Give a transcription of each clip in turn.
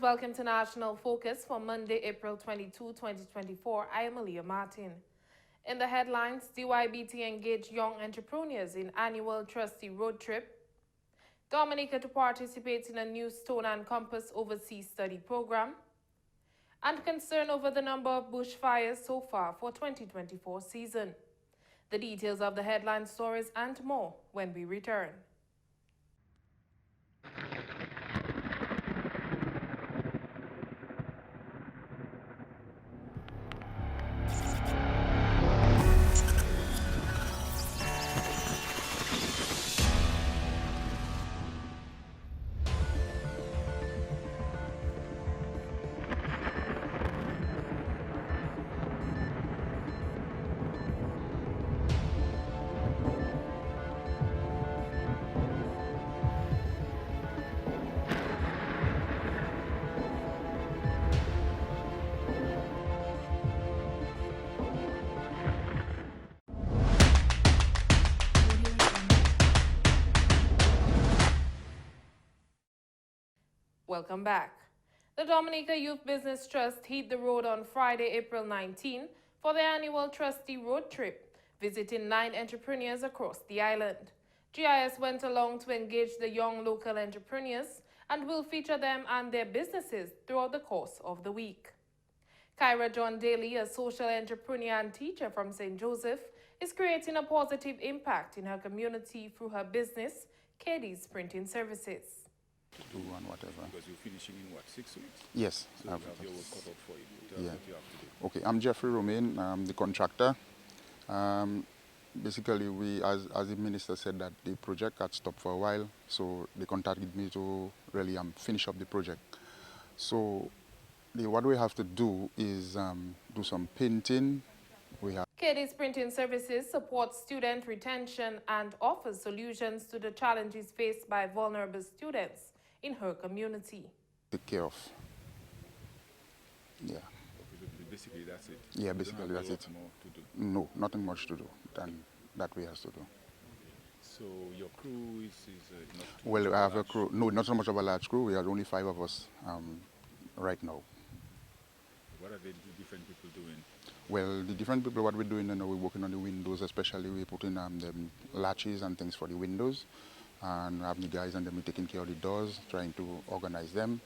and welcome to National Focus for Monday, April 22, 2024. I am Aaliyah Martin. In the headlines, DYBT engaged young entrepreneurs in annual Trustee road trip. Dominica to participate in a new Stone and Compass overseas study program. And concern over the number of bushfires so far for 2024 season. The details of the headline stories and more when we return. Welcome back. The Dominica Youth Business Trust hit the road on Friday, April 19 for their annual Trustee road trip, visiting 9 entrepreneurs across the island. GIS went along to engage the young local entrepreneurs and will feature them and their businesses throughout the course of the week. Kyra John Daly, a social entrepreneur and teacher from St. Joseph, is creating a positive impact in her community through her business, KD's Printing Services. To do and whatever. Because you're finishing in what, 6 weeks? Yes. So you have your work cut out for you. Tell us what you have to do. Okay, I'm Jeffrey Romain, I'm the contractor. Basically, we, as the minister said, that the project had stopped for a while, so they contacted me to really finish up the project. So what we have to do is do some painting. KD's Printing Services supports student retention and offers solutions to the challenges faced by vulnerable students in her community. Take care of. Yeah. Basically, that's it. Yeah, basically that's it. More to do. No, nothing much to do than that we have to do. So your crew is not too Well, much I have large. a crew. No, not so much of a large crew. We are only 5 of us right now. What are the different people doing? Well, the different people, what we're doing, we're working on the windows, especially we're putting the latches and things for the windows, and having the guys and them taking care of the doors, trying to organize them,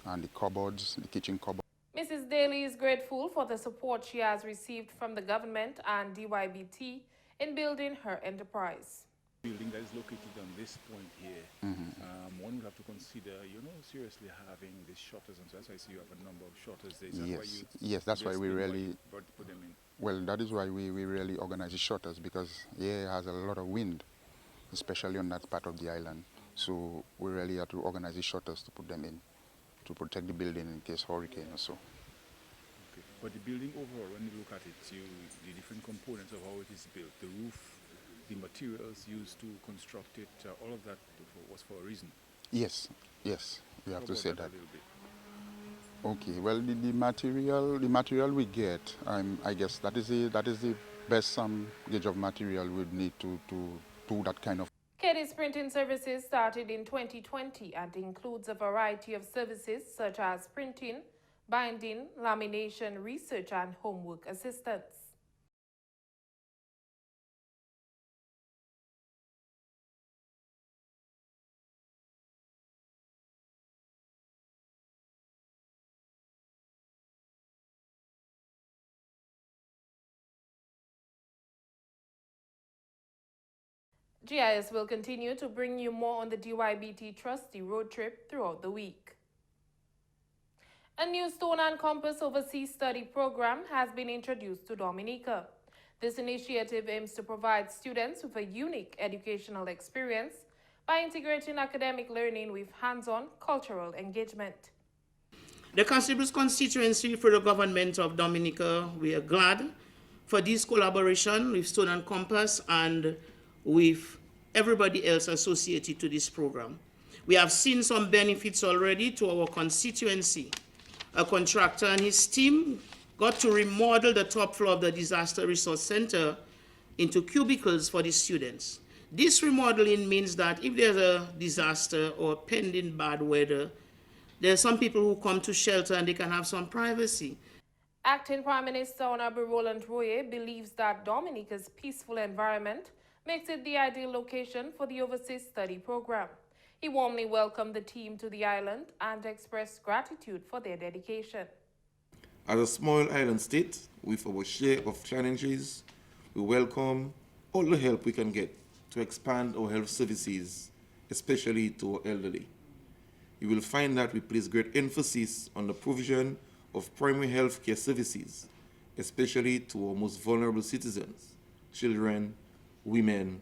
and the cupboards, the kitchen cupboard. Mrs. Daly is grateful for the support she has received from the government and DYBT in building her enterprise. Building that is located on this point here, one would have to consider, seriously having these shutters, and so that's why I see you have a number of shutters there. Yes, that's why we really put them in. Well, that is why we really organize the shutters, because here it has a lot of wind, especially on that part of the island. So we really have to organize the shutters to put them in, to protect the building in case hurricane or so. Okay. But the building overall, when you look at it, the different components of how it is built, the roof, the materials used to construct it, all of that was for a reason. Yes, we have to say that. A little bit. Okay, well, the material we get, I guess that is the best gauge of material we'd need to do that kind of. KD's Printing Services started in 2020 and includes a variety of services such as printing, binding, lamination, research, and homework assistance. GIS will continue to bring you more on the DYBT Trustee road trip throughout the week. A new Stone and Compass overseas study program has been introduced to Dominica. This initiative aims to provide students with a unique educational experience by integrating academic learning with hands-on cultural engagement. The Constable's constituency for the government of Dominica, we are glad for this collaboration with Stone and Compass and with everybody else associated to this program. We have seen some benefits already to our constituency. A contractor and his team got to remodel the top floor of the Disaster Resource Center into cubicles for the students. This remodeling means that if there's a disaster or pending bad weather, There are some people who come to shelter and they can have some privacy. Acting Prime Minister Honorable Roland Royer believes that Dominica's peaceful environment makes it the ideal location for the overseas study program. He warmly welcomed the team to the island and expressed gratitude for their dedication. As a small island state with our share of challenges, we welcome all the help we can get to expand our health services, especially to our elderly. You will find that we place great emphasis on the provision of primary health care services, especially to our most vulnerable citizens, children, women,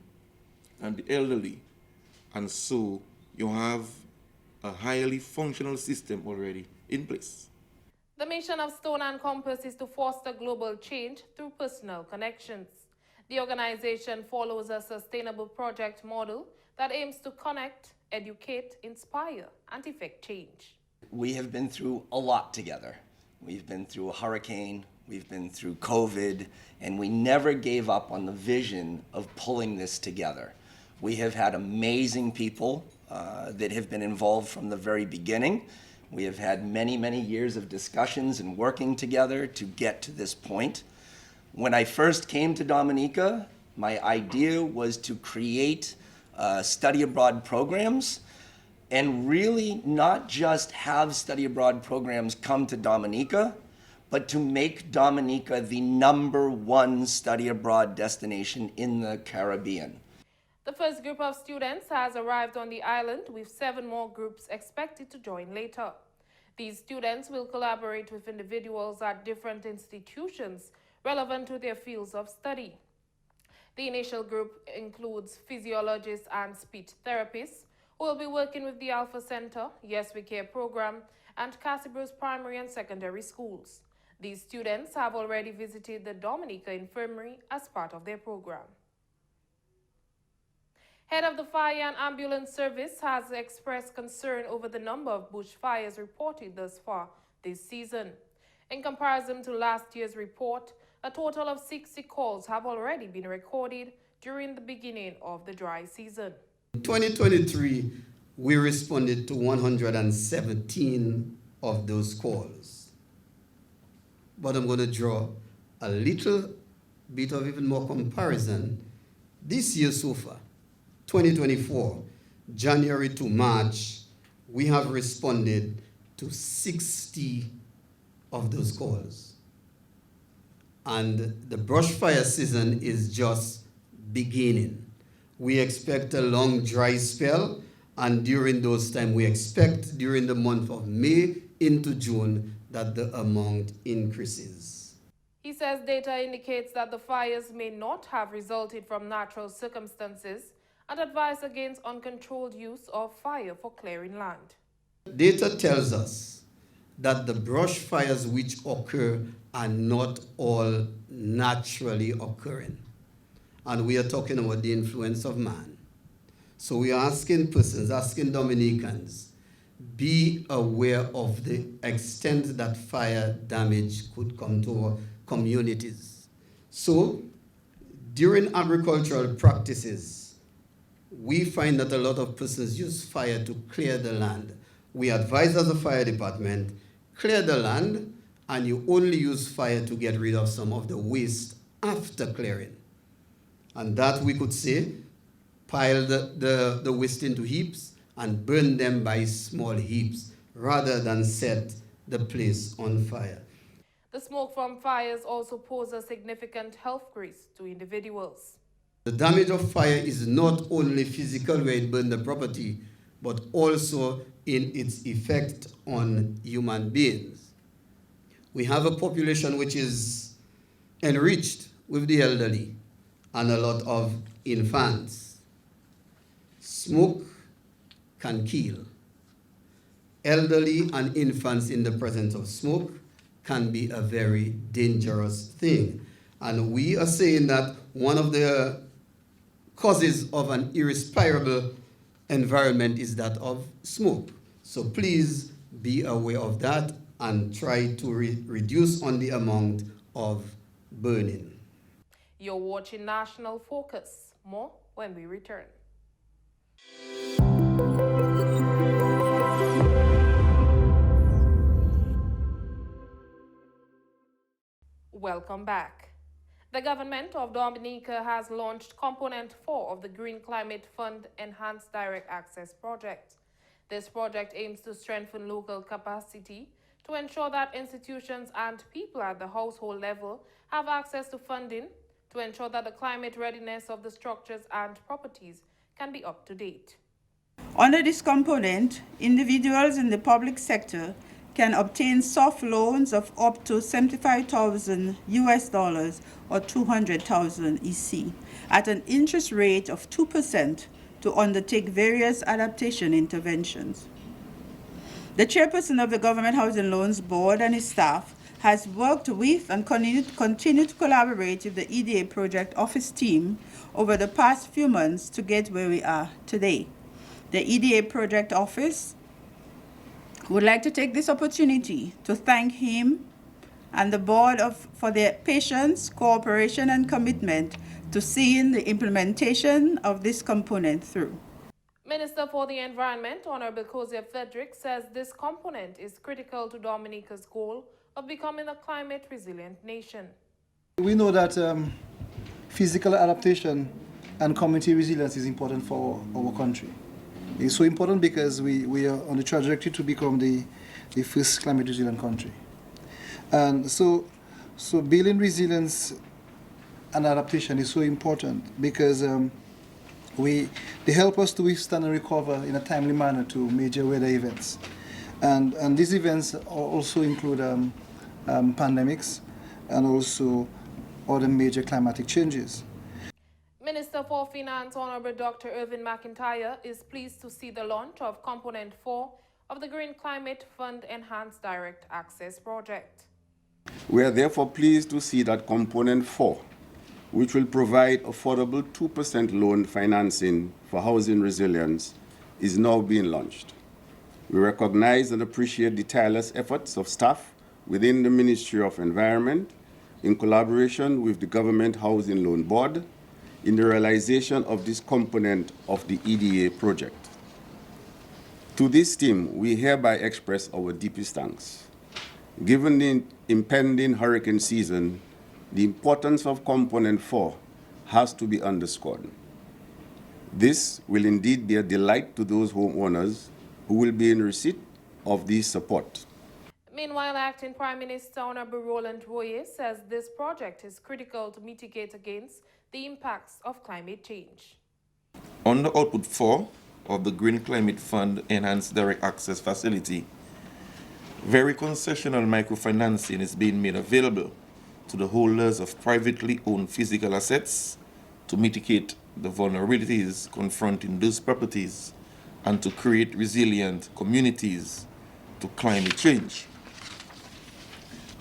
and the elderly. And so you have a highly functional system already in place. The mission of Stone and Compass is to foster global change through personal connections. The organization follows a sustainable project model that aims to connect, educate, inspire, and effect change. We have been through a lot together. We've been through a hurricane, we've been through COVID, and we never gave up on the vision of pulling this together. We have had amazing people that have been involved from the very beginning. We have had many, many years of discussions and working together to get to this point. When I first came to Dominica, my idea was to create study abroad programs and really not just have study abroad programs come to Dominica, but to make Dominica the #1 study abroad destination in the Caribbean. The first group of students has arrived on the island, with 7 more groups expected to join later. These students will collaborate with individuals at different institutions relevant to their fields of study. The initial group includes physiologists and speech therapists who will be working with the Alpha Center, Yes We Care program, and Casibros primary and secondary schools. These students have already visited the Dominica Infirmary as part of their program. Head of the Fire and Ambulance Service has expressed concern over the number of bushfires reported thus far this season. In comparison to last year's report, a total of 60 calls have already been recorded during the beginning of the dry season. In 2023, we responded to 117 of those calls. But I'm going to draw a little bit of even more comparison. This year so far, 2024, January to March, we have responded to 60 of those calls. And the brush fire season is just beginning. We expect a long dry spell, and during those times, we expect during the month of May into June that the amount increases. He says data indicates that the fires may not have resulted from natural circumstances, and advise against uncontrolled use of fire for clearing land. Data tells us that the brush fires which occur are not all naturally occurring. And we are talking about the influence of man. So we are asking persons, asking Dominicans, be aware of the extent that fire damage could come to our communities. So during agricultural practices, we find that a lot of persons use fire to clear the land. We advise as a fire department, clear the land, and you only use fire to get rid of some of the waste after clearing. And that we could say, pile the waste into heaps and burn them by small heaps rather than set the place on fire. The smoke from fires also pose a significant health risk to individuals. The damage of fire is not only physical where it burned the property, but also in its effect on human beings. We have a population which is enriched with the elderly and a lot of infants. Smoke can kill. Elderly and infants in the presence of smoke can be a very dangerous thing. And we are saying that one of the causes of an irrespirable environment is that of smoke. So please be aware of that and try to reduce on the amount of burning. You're watching National Focus. More when we return. Welcome back. The government of Dominica has launched Component 4 of the Green Climate Fund Enhanced Direct Access Project. This project aims to strengthen local capacity to ensure that institutions and people at the household level have access to funding to ensure that the climate readiness of the structures and properties can be up to date. Under this component, individuals in the public sector can obtain soft loans of up to $75,000 or 200,000 EC at an interest rate of 2% to undertake various adaptation interventions. The chairperson of the Government Housing Loans Board and his staff has worked with and continue to collaborate with the EDA Project Office team over the past few months to get where we are today. The EDA Project Office would like to take this opportunity to thank him and the board for their patience, cooperation, and commitment to seeing the implementation of this component through. Minister for the Environment, Honorable Kozia Frederick, says this component is critical to Dominica's goal of becoming a climate resilient nation. We know that physical adaptation and community resilience is important for our country. It's so important because we are on the trajectory to become the first climate resilient country. And so building resilience and adaptation is so important because they help us to withstand and recover in a timely manner to major weather events. And these events also include pandemics and also other major climatic changes. Minister for Finance, Honorable Dr. Irvin McIntyre, is pleased to see the launch of Component 4 of the Green Climate Fund Enhanced Direct Access Project. We are therefore pleased to see that Component 4, which will provide affordable 2% loan financing for housing resilience, is now being launched. We recognize and appreciate the tireless efforts of staff within the Ministry of Environment in collaboration with the Government Housing Loan Board in the realization of this component of the EDA project. To this team, we hereby express our deepest thanks. Given the impending hurricane season, the importance of Component 4 has to be underscored. This will indeed be a delight to those homeowners who will be in receipt of this support. Meanwhile, Acting Prime Minister Honorable Roland Royer says this project is critical to mitigate against the impacts of climate change. Under Output 4 of the Green Climate Fund Enhanced Direct Access Facility, very concessional microfinancing is being made available to the holders of privately owned physical assets to mitigate the vulnerabilities confronting those properties and to create resilient communities to climate change.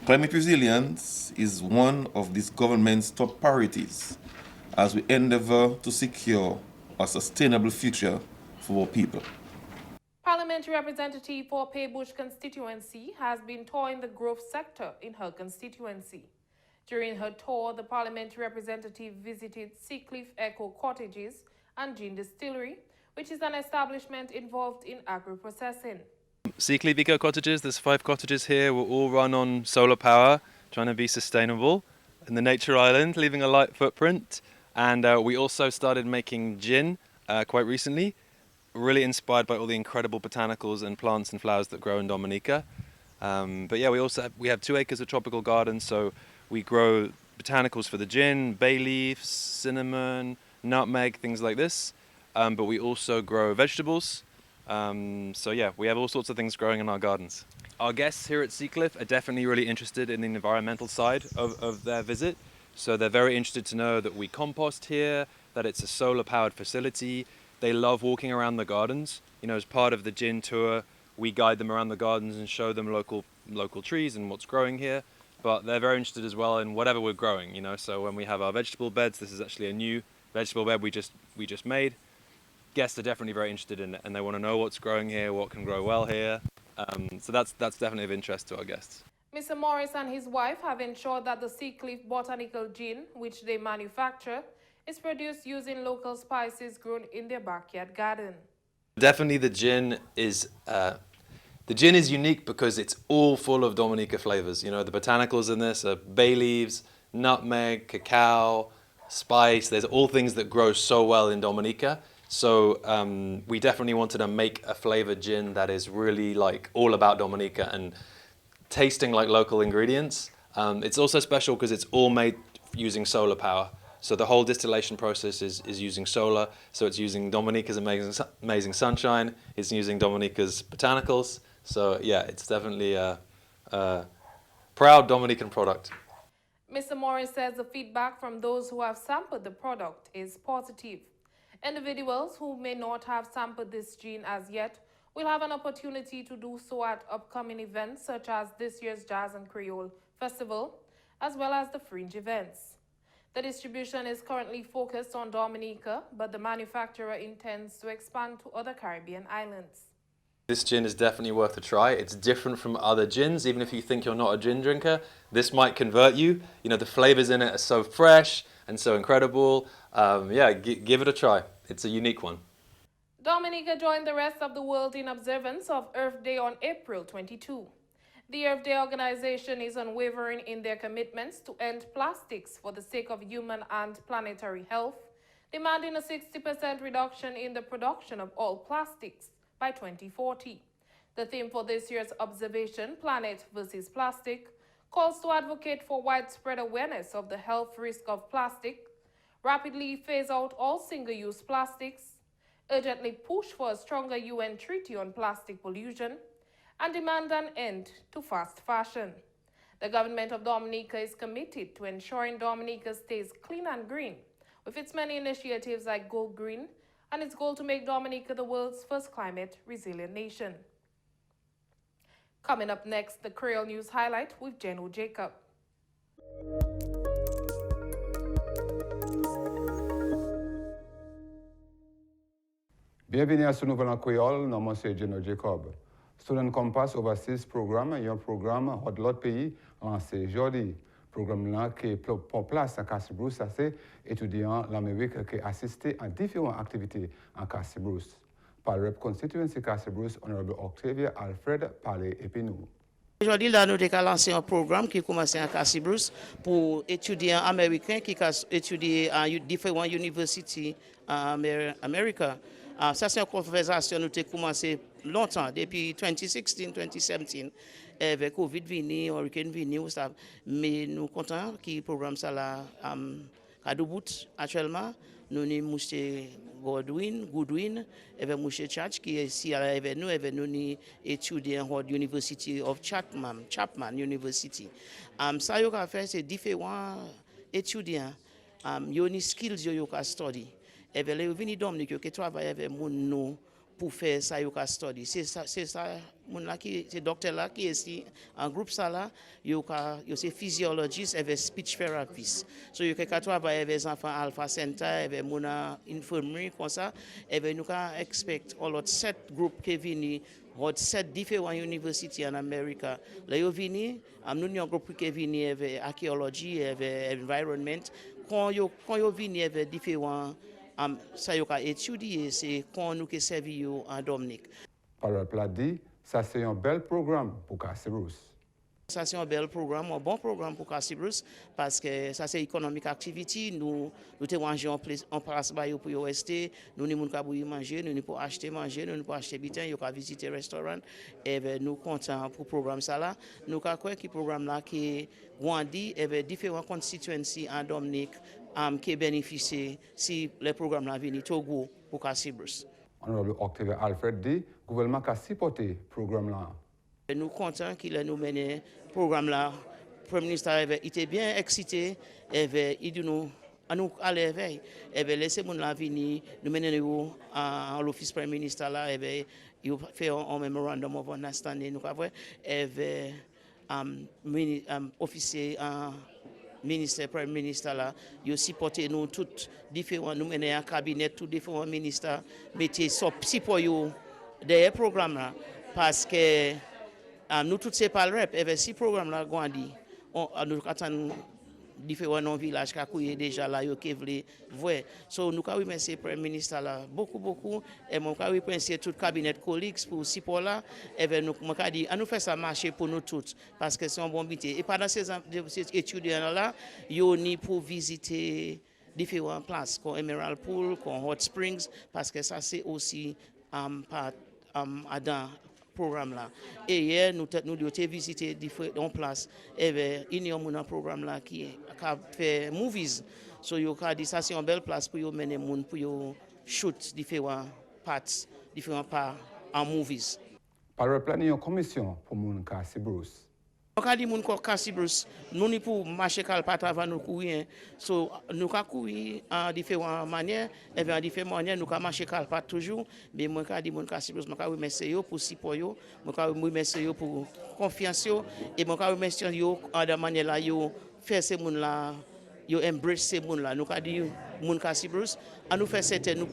Climate resilience is one of this government's top priorities as we endeavor to secure a sustainable future for our people. Parliamentary Representative for Paybush constituency has been touring the growth sector in her constituency. During her tour, the parliamentary representative visited Seacliff Echo Cottages and Gin Distillery, which is an establishment involved in agro-processing. Seacliff Eco Cottages, there's 5 cottages here, we're all run on solar power, trying to be sustainable in the nature island, leaving a light footprint. And we also started making gin quite recently, really inspired by all the incredible botanicals and plants and flowers that grow in Dominica. But yeah, we have 2 acres of tropical gardens, so we grow botanicals for the gin, bay leaves, cinnamon, nutmeg, things like this. But we also grow vegetables. So yeah, we have all sorts of things growing in our gardens. Our guests here at Seacliff are definitely really interested in the environmental side of their visit. So they're very interested to know that we compost here, that it's a solar-powered facility. They love walking around the gardens. You know, as part of the gin tour, we guide them around the gardens and show them local trees and what's growing here. But they're very interested as well in whatever we're growing, you know. So when we have our vegetable beds, this is actually a new vegetable bed we just made. Guests are definitely very interested in it, and they want to know what's growing here, what can grow well here. So that's definitely of interest to our guests. Mr. Morris and his wife have ensured that the Seacliff Botanical Gin, which they manufacture, is produced using local spices grown in their backyard garden. Definitely the gin is The gin is unique because it's all full of Dominica flavors. You know, the botanicals in this are bay leaves, nutmeg, cacao, spice. There's all things that grow so well in Dominica. So we definitely wanted to make a flavored gin that is really like all about Dominica and tasting like local ingredients. It's also special because it's all made using solar power. So the whole distillation process is using solar. So it's using Dominica's amazing sunshine. It's using Dominica's botanicals. So yeah, it's definitely a proud Dominican product. Mr. Morris says the feedback from those who have sampled the product is positive. Individuals who may not have sampled this gin as yet will have an opportunity to do so at upcoming events such as this year's Jazz and Creole Festival, as well as the Fringe events. The distribution is currently focused on Dominica, but the manufacturer intends to expand to other Caribbean islands. This gin is definitely worth a try. It's different from other gins. Even if you think you're not a gin drinker, this might convert you. You know, the flavors in it are so fresh and so incredible. Yeah, give it a try. It's a unique one. Dominica joined the rest of the world in observance of Earth Day on April 22. The Earth Day organization is unwavering in their commitments to end plastics for the sake of human and planetary health, demanding a 60% reduction in the production of all plastics by 2040. The theme for this year's observation, Planet versus Plastic, calls to advocate for widespread awareness of the health risk of plastic, rapidly phase out all single-use plastics, urgently push for a stronger UN treaty on plastic pollution, and demand an end to fast fashion. The government of Dominica is committed to ensuring Dominica stays clean and green, with its many initiatives like Go Green and its goal to make Dominica the world's first climate resilient nation. Coming up next, the Creole News Highlight with Jeno Jacob. Bienvenue à ce nouvel en créole, nom c'est Jeno Jacob. Student Compass Overseas Programme est un programme de l'autre pays lancé aujourd'hui. Programme là qui prend place à Cassibrousse, c'est étudiants l'Amérique qui assistent à différentes activités en Cassibrousse. Par Rep Constituency Cassibrousse, Honorable Octavia Alfred Palais Epinou. Aujourd'hui, là, nous avons lancé un programme qui commence à Cassibrousse pour étudiants américains qui étudient à différentes universités en Amérique. Ça, c'est une conversation qui a commencé longtemps, depuis 2016-2017. Avec Covid vini, Hurricane vini, mais nous sommes contents que le programme ça là à debout actuellement. Nous avons Goodwin, avec M. Church qui est ici avec nous étudiants à l'University of Chapman University. Ça y a fait c'est différents étudiants, ils ont des skills qu'ils ont study. Et bien les venus Dominique qui travaillent avec nous pour faire ça yo ka study. C'est ça mon là qui c'est docteur là qui est ici en groupe ça là yo c'est physiologiste avec speech therapist. So yo ka travailler avec les enfants Alpha Center avec mon infirmerie comme ça et bien nous ka expect all autres 7 groupes qui viennent hot 7 différentes universités en Amérique. Là yo vini nous un groupe qui vient avec archaeology avec environment quand yo vini avec différents ça y a étudié, c'est qu'on nous qui servi en Dominique. Par le plat dit, ça c'est un bel programme pour Cassibrousse. Ça c'est un bel programme, un bon programme pour Cassibrousse parce que ça c'est economic activity. Nous te manger en place pour rester, nous ne pouvons pas manger, nous ne pouvons acheter manger, nous ne pouvons acheter bitin, nous pouvons visiter restaurant et nous comptons pour programme ça là. Nous croyons que le programme là qui grandit avec différentes constituencies en Dominique. Qui bénéficient si le programme là vient Togo pour Cassibrousse. Honorable Octavia Alfred dit, le gouvernement a supporté le programme là. Nous sommes contents qu'il ait nous mené le programme là. Le Premier ministre était bien excité et il dit nous à l'éveil. Et bien laissez nous là venir nous mener à l'office Premier ministre là et il fait un memorandum of understanding nous avons et officier ministère, Premier ministre là, il supporté nous tous différents, nous menons un cabinet, tous différents ministres, mettez support des programmes là, parce que nous tous c'est pas le rep, et si programme là grandi, nous attendons différents villages qui ont déjà là, qui veulent voir. So, nous avons remercié le Premier ministre là, beaucoup. Et nous avons remercié tout le cabinet collègues pour support là. Et bien, nous avons dit, nous faire ça marcher pour nous tous, parce que c'est un bon métier. Et pendant ces étudiants là, ils ont pour visiter différentes places, comme Emerald Pool, comme Hot Springs, parce que ça c'est aussi dans le programme là. Et hier, nous avons visité différentes places. Et bien, il y a un programme là qui fait movies. So, il y a dit ça c'est une belle place pour mener les gens, pour shoot différentes parts en movies. Par le plan, il y a une commission pour les gens qui Bruce. On a dit que Cassibrus, nous ne pouvons marcher pas avant nous courir. So, nous avons couru en différentes manières. Et bien, en différentes manières, nous avons marché pas toujours. Mais moi, je dis que Cassibrus, je remercie pour support, je remercie pour confiance. Et je remercie de la manière là, faire ces gens là, embrace ces gens là. Nous avons dit que Cassibrus, nous faire certains, nous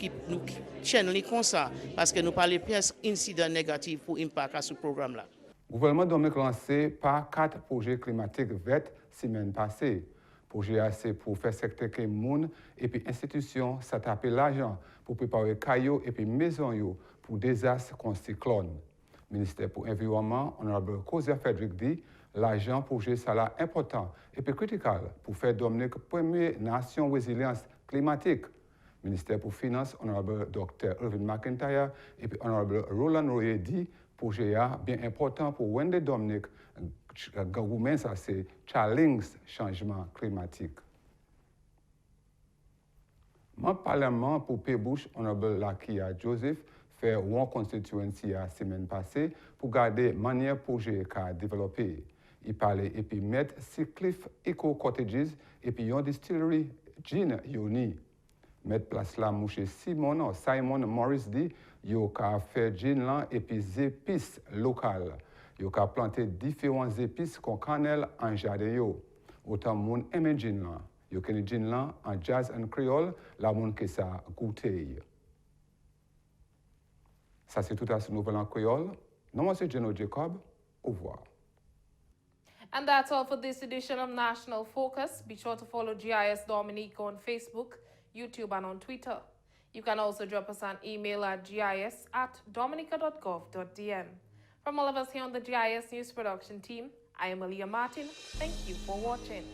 chaînons comme ça. Parce que nous parlons presque d'incidents négatifs pour l'impact sur ce programme là. Le gouvernement Dominique lancé par 4 projets climatiques verts semaine passée. Projet assez pour faire secteur que moun et puis institution ça taper l'argent pour préparer caillou et puis maison pour désastre contre cyclone. Ministère pour environnement, honorable Kosia Frederick dit l'argent projet ça là important et puis critical pour faire Dominique première nation résilience climatique. Ministère pour finances, honorable Dr. Irvin McIntyre et puis honorable Roland Royer dit projet bien important pour Wendy Dominique, gouvernement ça c'est challenge changement climatique. Mon parlement pour Pébouche, honorable Lakia Joseph fait one constituency la semaine passée pour garder manière projet qu'a développé. Il parlait et puis mettre 6 cliff eco cottages et puis une distillery gin yoni. Mettre place là mouche Simon Morris dit yo ka fait gin là et puis épices locales. Yo ka planter différents épices comme cannelle en jardin yo. Autant moun aime gin là. Yo ken gin là en jazz and creole la moun que ça goûter. Ça c'est tout à ce nouvel en créole. Non moi c'est Geno Jacob. Au revoir. And that's all for this edition of National Focus. Be sure to follow GIS Dominica on Facebook, YouTube, and on Twitter. You can also drop us an email at gis@dominica.gov.dm. From all of us here on the GIS News Production team, I am Aaliyah Martin. Thank you for watching.